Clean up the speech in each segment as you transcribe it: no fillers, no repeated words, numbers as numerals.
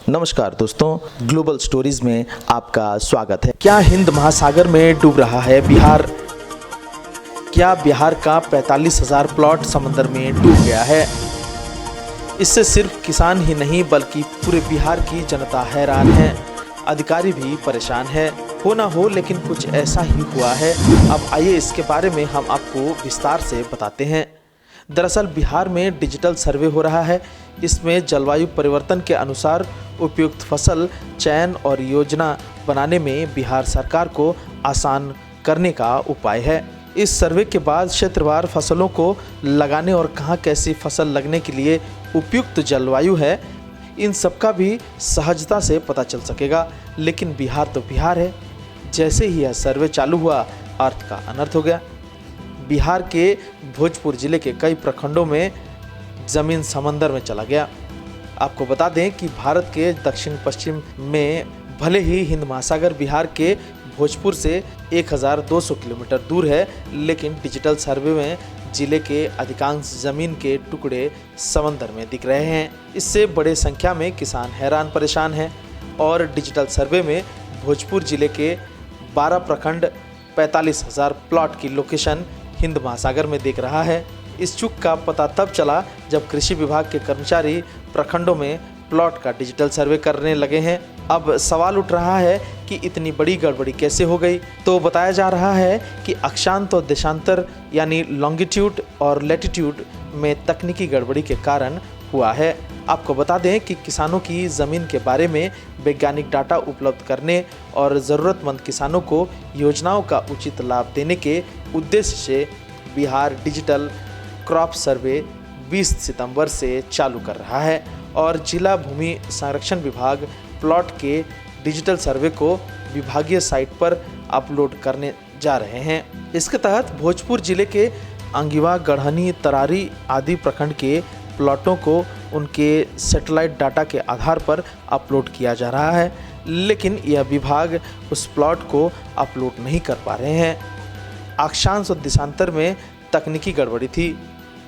नमस्कार दोस्तों, global stories में आपका स्वागत है। क्या हिंद महासागर में डूब रहा है बिहार? क्या बिहार का 45,000 प्लॉट समंदर में डूब गया है? इससे सिर्फ किसान ही नहीं बल्कि पूरे बिहार की जनता हैरान है, अधिकारी भी परेशान है। हो ना हो लेकिन कुछ ऐसा ही हुआ है। अब आइए इसके बारे में हम आपको विस्तार से बताते हैं। दरअसल बिहार में डिजिटल सर्वे हो रहा है। इसमें जलवायु परिवर्तन के अनुसार उपयुक्त फसल चयन और योजना बनाने में बिहार सरकार को आसान करने का उपाय है। इस सर्वे के बाद क्षेत्रवार फसलों को लगाने और कहाँ कैसी फसल लगने के लिए उपयुक्त जलवायु है, इन सब का भी सहजता से पता चल सकेगा। लेकिन बिहार तो बिहार है, जैसे ही यह सर्वे चालू हुआ अर्थ का अनर्थ हो गया। बिहार के भोजपुर जिले के कई प्रखंडों में ज़मीन समंदर में चला गया। आपको बता दें कि भारत के दक्षिण पश्चिम में भले ही हिंद महासागर बिहार के भोजपुर से 1200 किलोमीटर दूर है, लेकिन डिजिटल सर्वे में जिले के अधिकांश ज़मीन के टुकड़े समंदर में दिख रहे हैं। इससे बड़े संख्या में किसान हैरान परेशान हैं और डिजिटल सर्वे में भोजपुर जिले के 12 प्रखंड 45,000 प्लॉट की लोकेशन हिंद महासागर में दिख रहा है। इस चूक का पता तब चला जब कृषि विभाग के कर्मचारी प्रखंडों में प्लॉट का डिजिटल सर्वे करने लगे हैं। अब सवाल उठ रहा है कि इतनी बड़ी गड़बड़ी कैसे हो गई। तो बताया जा रहा है कि अक्षांत और देशांतर यानी लॉन्गिट्यूड और लैटिट्यूड में तकनीकी गड़बड़ी के कारण हुआ है। आपको बता दें कि किसानों की ज़मीन के बारे में वैज्ञानिक डाटा उपलब्ध करने और ज़रूरतमंद किसानों को योजनाओं का उचित लाभ देने के उद्देश्य से बिहार डिजिटल क्रॉप सर्वे 20 सितंबर से चालू कर रहा है और जिला भूमि संरक्षण विभाग प्लॉट के डिजिटल सर्वे को विभागीय साइट पर अपलोड करने जा रहे हैं। इसके तहत भोजपुर जिले के अंगिवा, गढ़हनी, तरारी आदि प्रखंड के प्लॉटों को उनके सैटेलाइट डाटा के आधार पर अपलोड किया जा रहा है, लेकिन यह विभाग उस प्लॉट को अपलोड नहीं कर पा रहे हैं। अक्षांश और देशांतर में तकनीकी गड़बड़ी थी।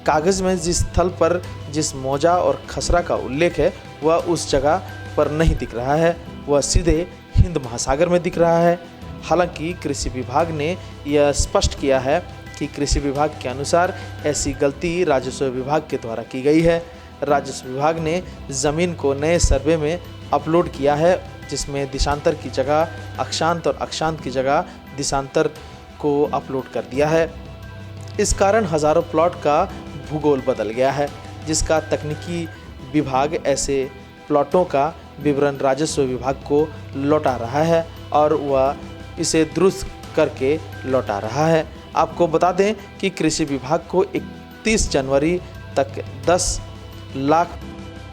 कागज़ में जिस स्थल पर जिस मौजा और खसरा का उल्लेख है वह उस जगह पर नहीं दिख रहा है, वह सीधे हिंद महासागर में दिख रहा है। हालांकि कृषि विभाग ने यह स्पष्ट किया है कि कृषि विभाग के अनुसार ऐसी गलती राजस्व विभाग के द्वारा की गई है। राजस्व विभाग ने ज़मीन को नए सर्वे में अपलोड किया है, जिसमें देशांतर की जगह अक्षांत और अक्षांत की जगह देशांतर को अपलोड कर दिया है। इस कारण हज़ारों प्लॉट का भूगोल बदल गया है, जिसका तकनीकी विभाग ऐसे प्लॉटों का विवरण राजस्व विभाग को लौटा रहा है और वह इसे दुरुस्त करके लौटा रहा है। आपको बता दें कि कृषि विभाग को 31 जनवरी तक 10 लाख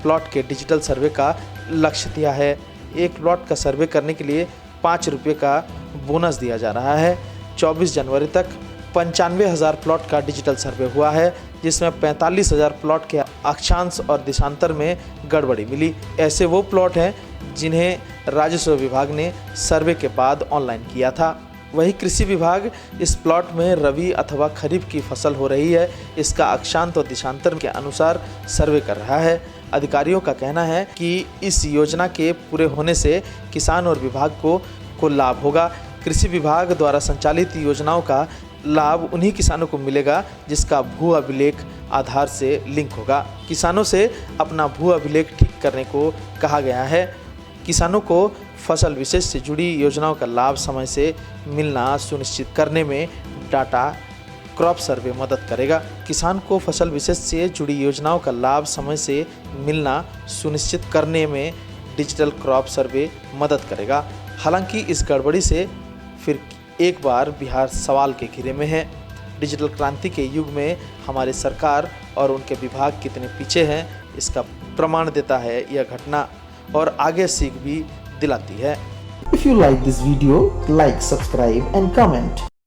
प्लॉट के डिजिटल सर्वे का लक्ष्य दिया है। एक प्लॉट का सर्वे करने के लिए 5 रुपये का बोनस दिया जा रहा है। 24 जनवरी तक 95,000 प्लॉट का डिजिटल सर्वे हुआ है, जिसमें 45,000 प्लॉट के अक्षांश और देशांतर में गड़बड़ी मिली। ऐसे वो प्लॉट हैं जिन्हें राजस्व विभाग ने सर्वे के बाद ऑनलाइन किया था। वही कृषि विभाग इस प्लॉट में रबी अथवा खरीफ की फसल हो रही है, इसका अक्षांत और देशांतर के अनुसार सर्वे कर रहा है। अधिकारियों का कहना है कि इस योजना के पूरे होने से किसान और विभाग को लाभ होगा। कृषि विभाग द्वारा संचालित योजनाओं का लाभ उन्हीं किसानों को मिलेगा जिसका भू अभिलेख आधार से लिंक होगा। किसानों से अपना भू अभिलेख ठीक करने को कहा गया है। किसानों को फसल विशेष से जुड़ी योजनाओं का लाभ समय से मिलना सुनिश्चित करने में डाटा क्रॉप सर्वे मदद करेगा। किसान को फसल विशेष से जुड़ी योजनाओं का लाभ समय से मिलना सुनिश्चित करने में डिजिटल क्रॉप सर्वे मदद करेगा। हालांकि इस गड़बड़ी से फिर एक बार बिहार सवाल के घेरे में है। डिजिटल क्रांति के युग में हमारी सरकार और उनके विभाग कितने पीछे हैं, इसका प्रमाण देता है यह घटना और आगे सीख भी दिलाती है। If you like this video, like, subscribe and comment.